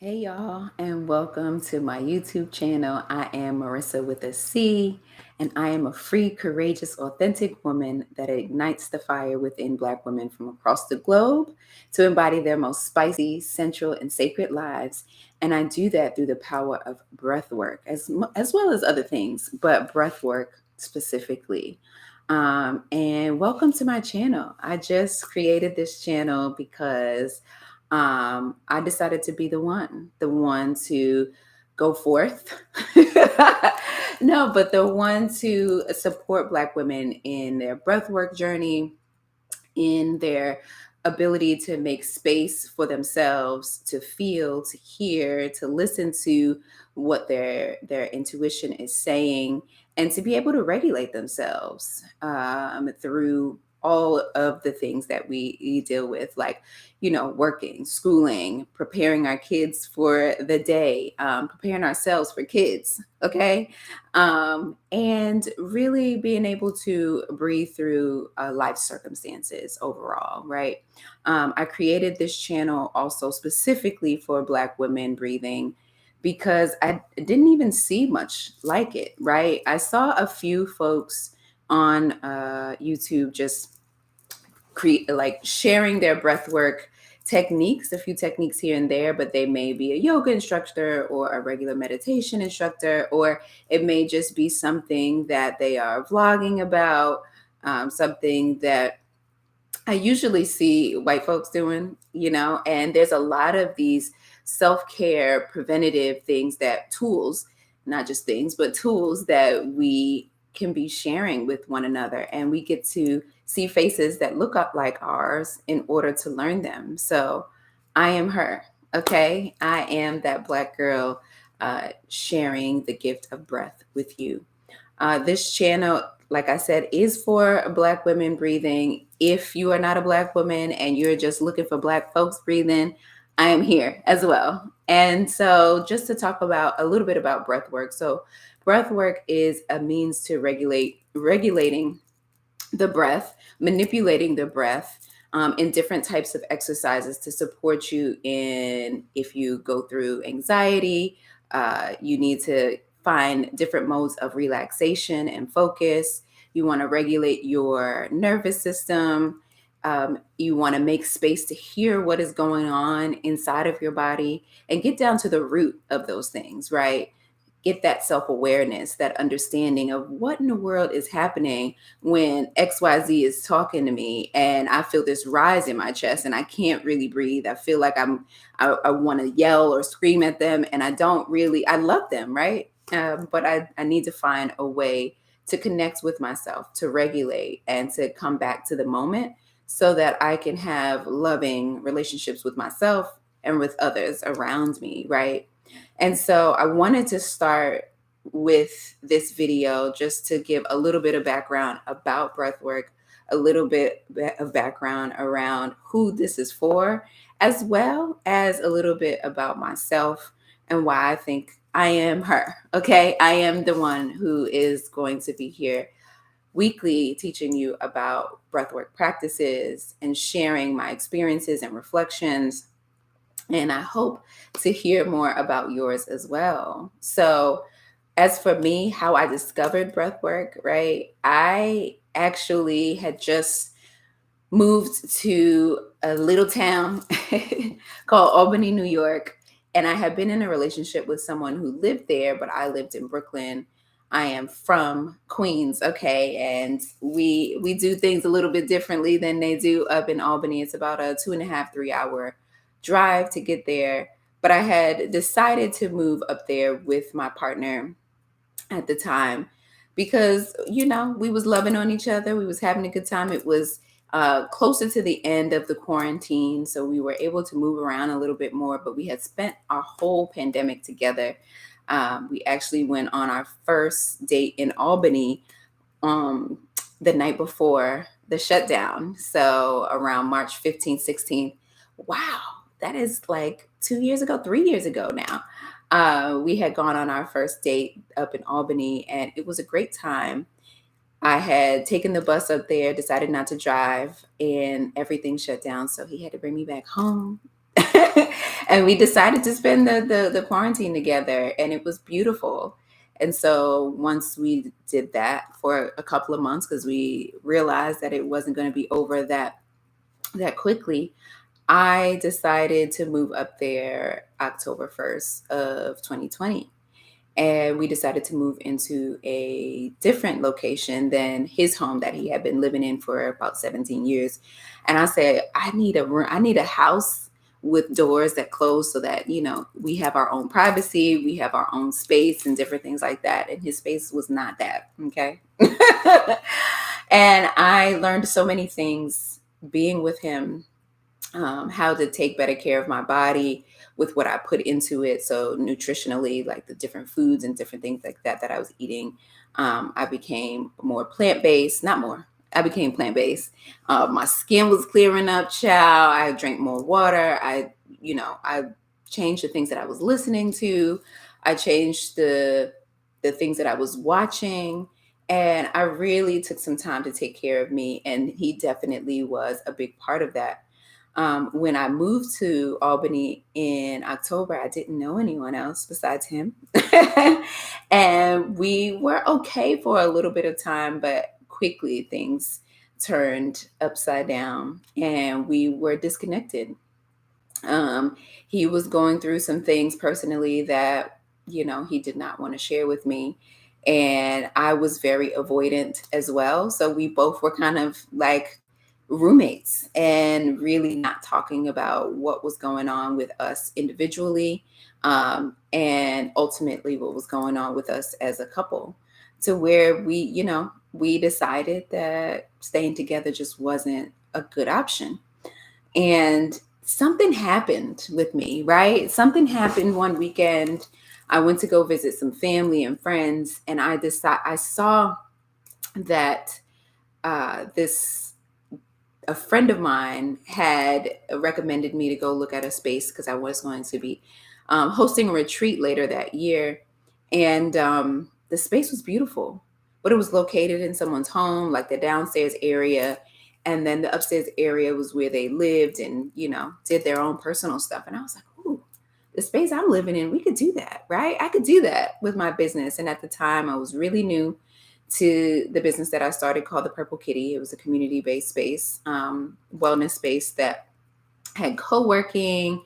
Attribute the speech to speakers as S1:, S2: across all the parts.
S1: Hey y'all, and welcome to my YouTube channel. I am Marissa with a C, and I am a free, courageous, authentic woman that ignites the fire within Black women from across the globe to embody their most spicy, sensual, and sacred lives. And I do that through the power of breath work, as well as other things, but breath work specifically. And welcome to my channel. I just created this channel because I decided to be the one to go forth. No, but the one to support Black women in their breathwork journey, in their ability to make space for themselves to feel, to hear, to listen to what their intuition is saying, and to be able to regulate themselves through all of the things that we deal with, like working, schooling, preparing our kids for the day, preparing ourselves for kids. Okay, and really being able to breathe through life circumstances overall, right? I created this channel also specifically for Black women breathing because I didn't even see much like it, right? I saw a few folks on YouTube just create like sharing their breath work techniques, a few techniques here and there, but they may be a yoga instructor or a regular meditation instructor, or it may just be something that they are vlogging about, something that I usually see white folks doing, and there's a lot of these self care preventative things, that tools, not just things, but tools that we can be sharing with one another. And we get to see faces that look up like ours in order to learn them. So I am her. Okay. I am that Black girl sharing the gift of breath with you. This channel, like I said, is for Black women breathing. If you are not a Black woman and you're just looking for Black folks breathing, I am here as well. And so, just to talk about a little bit about breath work. So, breath work is a means to regulating the breath, manipulating the breath. In different types of exercises to support you in if you go through anxiety, you need to find different modes of relaxation and focus. You want to regulate your nervous system. You want to make space to hear what is going on inside of your body and get down to the root of those things, right? Get that self awareness, that understanding of what in the world is happening when XYZ is talking to me and I feel this rise in my chest and I can't really breathe. I feel like I want to yell or scream at them, and I don't really, I love them, right? But I need to find a way to connect with myself, to regulate, and to come back to the moment so that I can have loving relationships with myself and with others around me, right? And so I wanted to start with this video just to give a little bit of background about breathwork, a little bit of background around who this is for, as well as a little bit about myself and why I think I am her. Okay, I am the one who is going to be here weekly teaching you about breathwork practices and sharing my experiences and reflections, and I hope to hear more about yours as well. So, as for me, how I discovered breath work, right? I actually had just moved to a little town called Albany, New York. And I had been in a relationship with someone who lived there, but I lived in Brooklyn. I am from Queens, okay, and we do things a little bit differently than they do up in Albany. It's about a 2.5, 3 hour drive to get there. But I had decided to move up there with my partner at the time because we was loving on each other, we was having a good time. It was closer to the end of the quarantine, so we were able to move around a little bit more, but we had spent our whole pandemic together. We actually went on our first date in Albany um, the night before the shutdown, so around March 15th, 16th. Wow, that is like 2 years ago, 3 years ago now. We had gone on our first date up in Albany, and it was a great time. I had taken the bus up there, decided not to drive, and everything shut down. So he had to bring me back home. And we decided to spend the quarantine together, and it was beautiful. And so once we did that for a couple of months, because we realized that it wasn't going to be over that quickly, I decided to move up there October 1st of 2020. And we decided to move into a different location than his home that he had been living in for about 17 years. And I said, I need a room, I need a house with doors that close so that, we have our own privacy, we have our own space and different things like that. And his space was not that. Okay. And I learned so many things being with him, how to take better care of my body with what I put into it. So nutritionally, like the different foods and different things like that I was eating. I became more plant-based, not more. I became plant-based. My skin was clearing up, child. I drank more water. I changed the things that I was listening to. I changed the things that I was watching. And I really took some time to take care of me. And he definitely was a big part of that. When I moved to Albany in October, I didn't know anyone else besides him. And we were okay for a little bit of time, but quickly things turned upside down and we were disconnected. Um, he was going through some things personally that, he did not want to share with me. And I was very avoidant as well. So we both were kind of like roommates and really not talking about what was going on with us individually, and ultimately what was going on with us as a couple, to where we decided that staying together just wasn't a good option. And something happened with me, right? Something happened one weekend. I went to go visit some family and friends, and I saw that this a friend of mine had recommended me to go look at a space because I was going to be hosting a retreat later that year. And the space was beautiful, but it was located in someone's home, like the downstairs area. And then the upstairs area was where they lived and, did their own personal stuff. And I was like, ooh, the space I'm living in, we could do that, right? I could do that with my business. And at the time, I was really new to the business that I started called the Purple Kitty. It was a community-based space, wellness space that had co-working,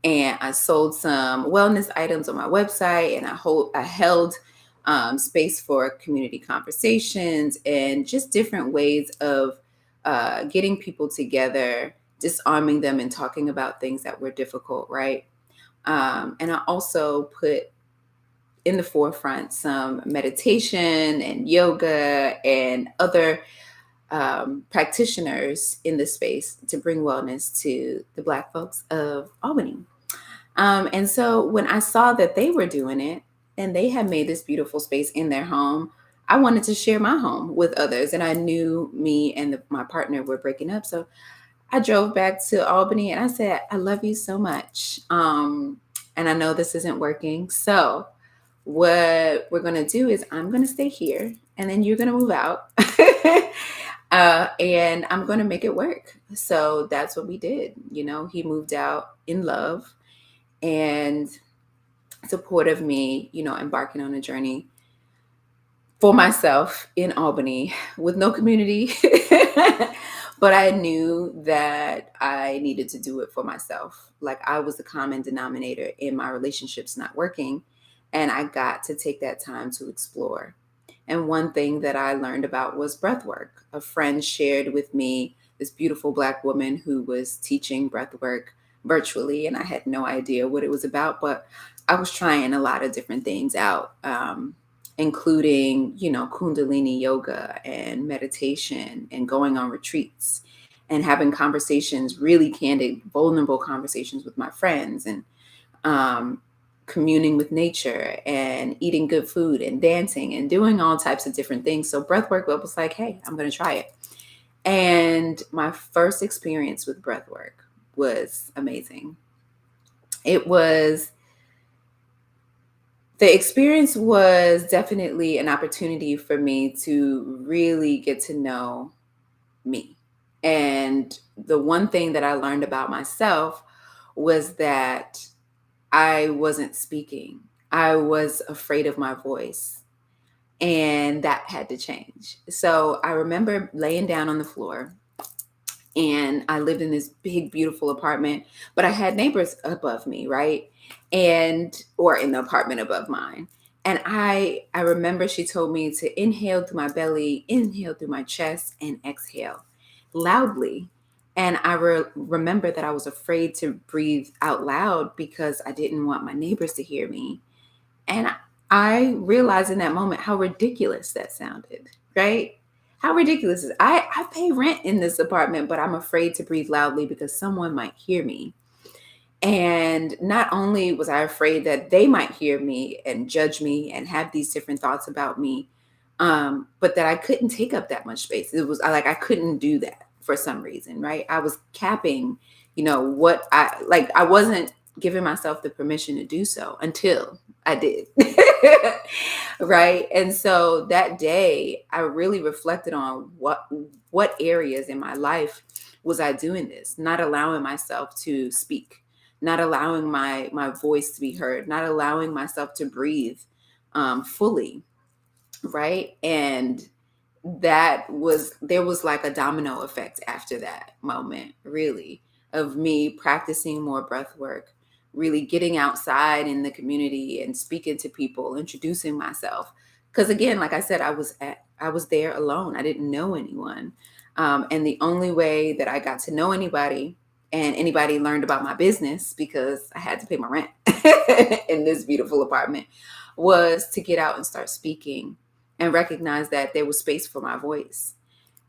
S1: and I sold some wellness items on my website, and I held space for community conversations and just different ways of getting people together, disarming them, and talking about things that were difficult, right? And I also put in the forefront some meditation and yoga and other practitioners in the space to bring wellness to the Black folks of Albany. And so when I saw that they were doing it and they had made this beautiful space in their home, I wanted to share my home with others. And I knew me and my partner were breaking up. So I drove back to Albany and I said, I love you so much. And I know this isn't working. So what we're going to do is I'm going to stay here and then you're going to move out. And I'm going to make it work. So that's what we did. He moved out in love and supportive of me, embarking on a journey for myself in Albany with no community. But I knew that I needed to do it for myself. Like I was the common denominator in my relationships not working. And I got to take that time to explore. And one thing that I learned about was breathwork. A friend shared with me this beautiful Black woman who was teaching breathwork virtually. And I had no idea what it was about, but I was trying a lot of different things out, including, Kundalini yoga and meditation and going on retreats and having conversations, really candid, vulnerable conversations with my friends, and communing with nature and eating good food and dancing and doing all types of different things. So breathwork was like, hey, I'm going to try it. And my first experience with breathwork was amazing. The experience was definitely an opportunity for me to really get to know me. And the one thing that I learned about myself was that I wasn't speaking. I was afraid of my voice, and that had to change. So I remember laying down on the floor, and I lived in this big, beautiful apartment, but I had neighbors above me, right? And or in the apartment above mine. And I remember she told me to inhale through my belly, inhale through my chest, and exhale loudly. And I remember that I was afraid to breathe out loud because I didn't want my neighbors to hear me. And I realized in that moment how ridiculous that sounded, right? How ridiculous is I pay rent in this apartment, but I'm afraid to breathe loudly because someone might hear me. And not only was I afraid that they might hear me and judge me and have these different thoughts about me, but that I couldn't take up that much space. It was like I couldn't do that for some reason, right? I was capping, what I like. I wasn't giving myself the permission to do so until I did. Right. And so that day I really reflected on what areas in my life was I doing this, not allowing myself to speak, not allowing my voice to be heard, not allowing myself to breathe fully, right? And there was like a domino effect after that moment, really, of me practicing more breath work, really getting outside in the community and speaking to people, introducing myself. Because again, like I said, I was there alone. I didn't know anyone. And the only way that I got to know anybody and anybody learned about my business, because I had to pay my rent in this beautiful apartment, was to get out and start speaking and recognize that there was space for my voice.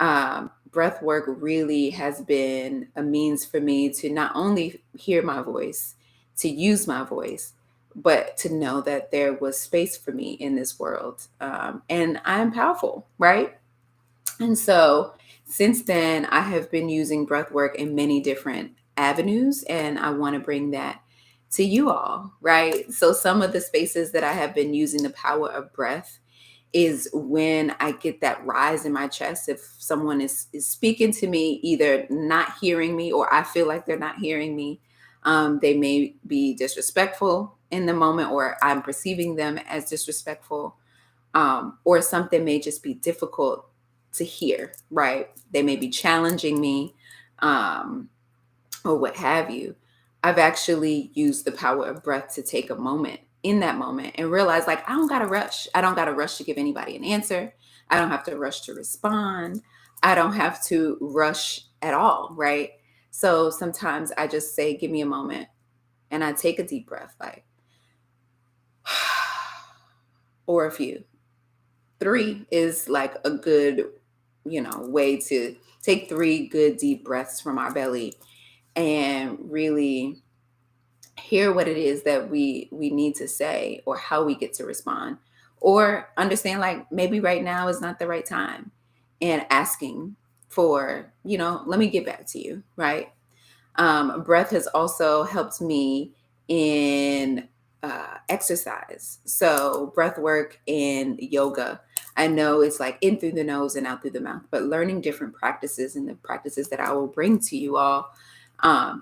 S1: Breath work really has been a means for me to not only hear my voice, to use my voice, but to know that there was space for me in this world. And I'm powerful, right? And so since then, I have been using breath work in many different avenues, and I want to bring that to you all, right? So some of the spaces that I have been using the power of breath is when I get that rise in my chest. If someone is speaking to me, either not hearing me or I feel like they're not hearing me, they may be disrespectful in the moment, or I'm perceiving them as disrespectful, or something may just be difficult to hear, right? They may be challenging me, um, or what have you. I've actually used the power of breath to take a moment in that moment and realize, like, I don't got to rush. I don't got to rush to give anybody an answer. I don't have to rush to respond. I don't have to rush at all, right? So sometimes I just say, give me a moment. And I take a deep breath, like, or a few. 3 is like a good, way to take 3 good deep breaths from our belly and really hear what it is that we need to say, or how we get to respond, or understand, like, maybe right now is not the right time, and asking for, let me get back to you, right? Breath has also helped me in exercise. So breath work and yoga, I know it's like in through the nose and out through the mouth, but learning different practices and the practices that I will bring to you all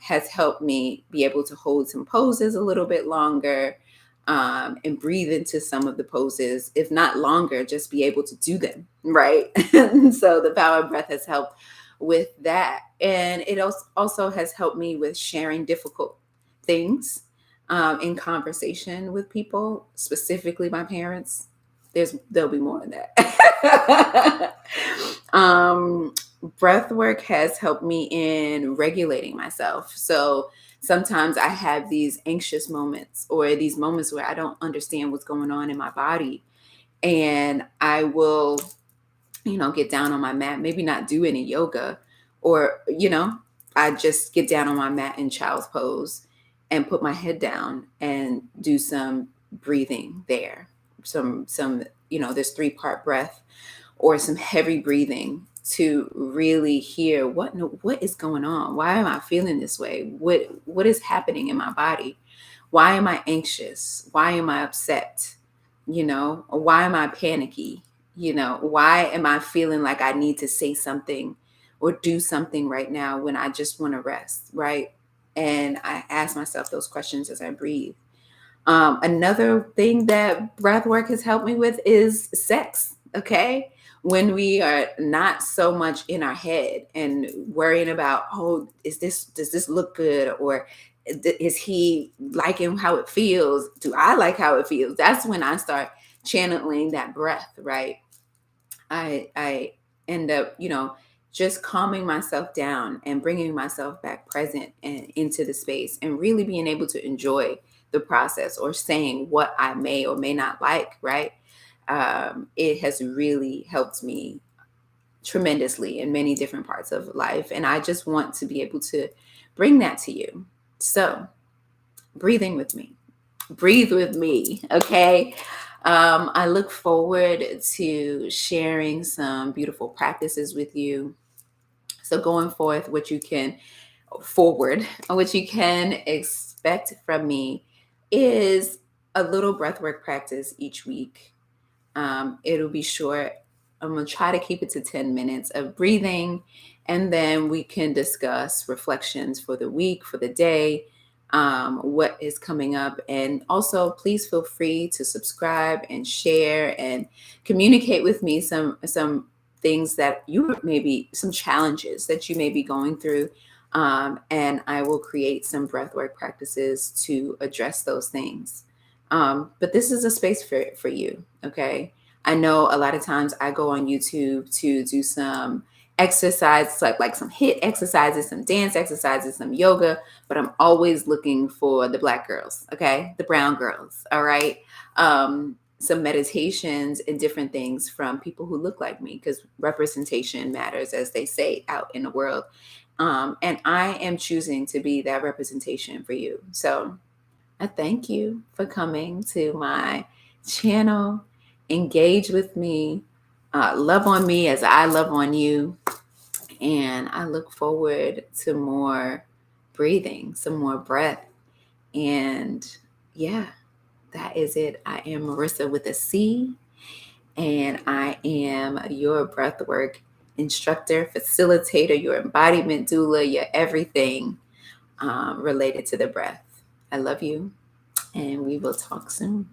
S1: has helped me be able to hold some poses a little bit longer, and breathe into some of the poses, if not longer, just be able to do them, right? So the power of breath has helped with that. And it also has helped me with sharing difficult things in conversation with people, specifically my parents. There'll be more of that. Breath work has helped me in regulating myself. So sometimes I have these anxious moments, or these moments where I don't understand what's going on in my body. And I will, get down on my mat, maybe not do any yoga, or, I just get down on my mat in child's pose and put my head down and do some breathing there. Some, this 3-part breath, or some heavy breathing, to really hear what is going on. Why am I feeling this way? What is happening in my body? Why am I anxious? Why am I upset? Or why am I panicky? Why am I feeling like I need to say something or do something right now when I just want to rest, right? And I ask myself those questions as I breathe. Another thing that breath work has helped me with is sex. Okay. When we are not so much in our head and worrying about, oh, does this look good? Or is he liking how it feels? Do I like how it feels? That's when I start channeling that breath, right? I end up, just calming myself down and bringing myself back present and into the space and really being able to enjoy the process or saying what I may or may not like, right? It has really helped me tremendously in many different parts of life. And I just want to be able to bring that to you. So, breathing with me. Breathe with me, okay? I look forward to sharing some beautiful practices with you. So going what you can expect from me is a little breathwork practice each week. It'll be short. I'm going to try to keep it to 10 minutes of breathing. And then we can discuss reflections for the week, for the day, what is coming up. And also, please feel free to subscribe and share and communicate with me some things that you maybe, some challenges that you may be going through. And I will create some breathwork practices to address those things. But this is a space for you, okay? I know a lot of times I go on YouTube to do some exercise, like some hit exercises, some dance exercises, some yoga, but I'm always looking for the Black girls, okay? The brown girls, all right? Some meditations and different things from people who look like me, because representation matters, as they say out in the world. And I am choosing to be that representation for you. So I thank you for coming to my channel. Engage with me, love on me as I love on you. And I look forward to more breathing, some more breath. And yeah, that is it. I am Marissa with a C, and I am your breathwork instructor, facilitator, your embodiment doula, your everything related to the breath. I love you, and we will talk soon.